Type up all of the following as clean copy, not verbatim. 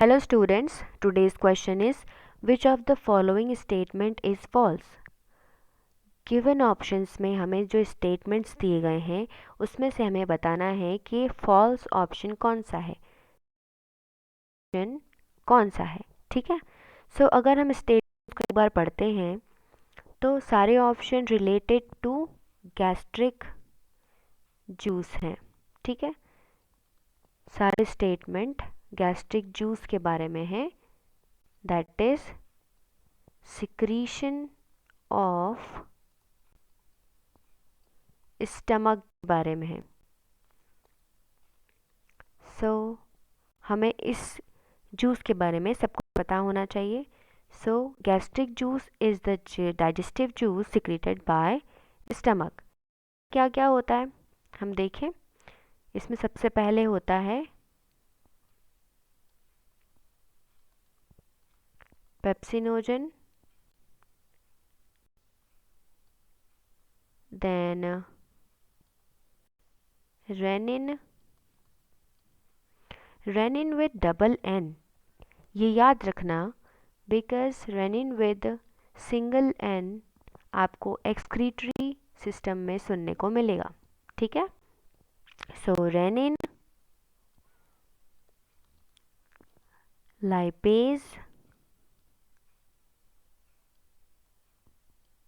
Hello students, today's question is which of the following statement is false? Given options में हमें जो statements दिए गए हैं उसमें से हमें बताना है कि फॉल्स ऑप्शन कौन सा है, कौन सा है। ठीक है, सो अगर हम स्टेटमेंट को एक बार पढ़ते हैं तो सारे option related to gastric juice हैं। ठीक है, सारे स्टेटमेंट गैस्ट्रिक जूस के बारे में है, that is secretion of stomach के बारे में है। हमें इस जूस के बारे में सबको पता होना चाहिए। Gastric juice is the digestive juice secreted by stomach. क्या क्या होता है हम देखें, इसमें सबसे पहले होता है pepsinogen, then renin, renin with double N, ये याद रखना because renin with single N आपको एक्सक्रीटरी सिस्टम में सुनने को मिलेगा। ठीक है, renin, lipase,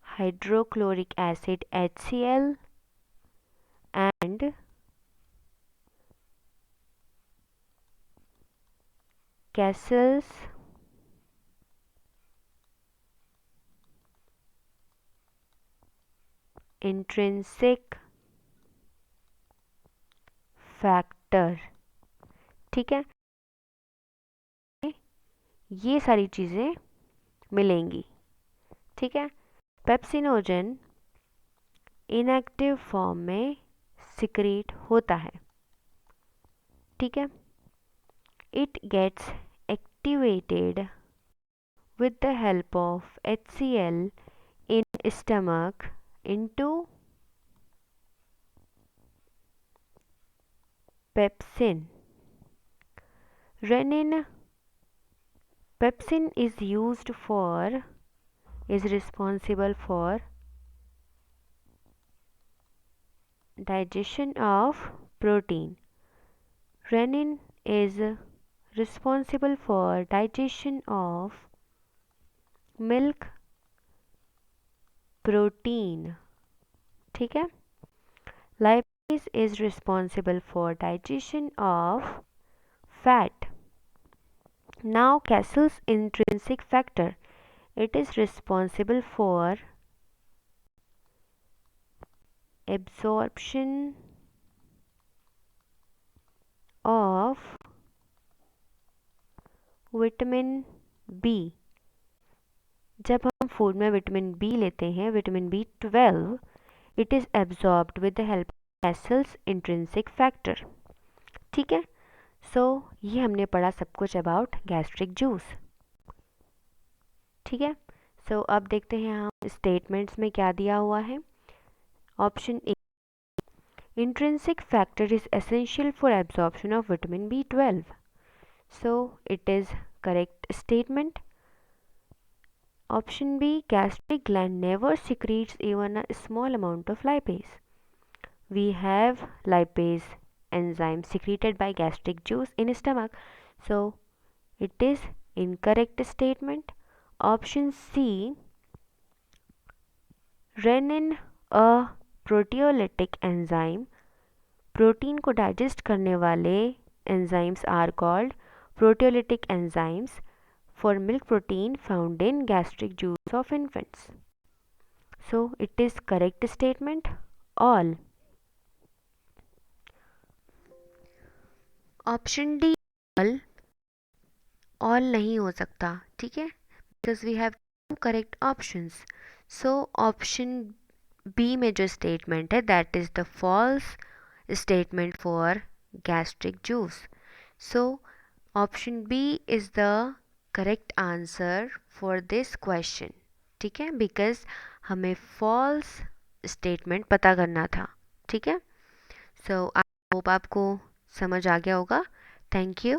hydrochloric acid HCl and Cassell's intrinsic factor। ठीक है, ये सारी चीज़ें मिलेंगी। ठीक है, पेप्सिनोजन इनएक्टिव फॉर्म में सिक्रेट होता है। ठीक है, it gets activated with the help of HCl in stomach into pepsin. Renin, pepsin is responsible for digestion of protein. Renin is responsible for digestion of milk protein। ठीक है, lipase is responsible for digestion of fat। Now Cassell's intrinsic factor, it is responsible for absorption of vitamin B. जब हम food में vitamin B लेते हैं, vitamin B12, it is absorbed with the help of Castle's intrinsic factor. ठीक है, ये हमने पढ़ा सब कुछ अबाउट गैस्ट्रिक जूस। ठीक है, अब देखते हैं हम स्टेटमेंट्स में क्या दिया हुआ है। Option A, intrinsic factor is essential for absorption of vitamin B12, so it is correct statement। Option B, gastric gland never secretes even a small amount of lipase. We have lipase enzyme secreted by gastric juice in stomach, so it is incorrect statement। Option C, renin, a proteolytic enzyme, protein को digest करने वाले enzymes are called proteolytic enzymes for milk protein found in gastric juice of infants, so it is correct statement all. Option D all नहीं हो सकता। ठीक है, because we have two correct options. Option B में जो statement है that is the false statement for gastric juice. So option B is the correct answer for this question। ठीक है, because हमें false statement पता करना था। ठीक है, आई होप आपको समझ आ गया होगा। Thank you.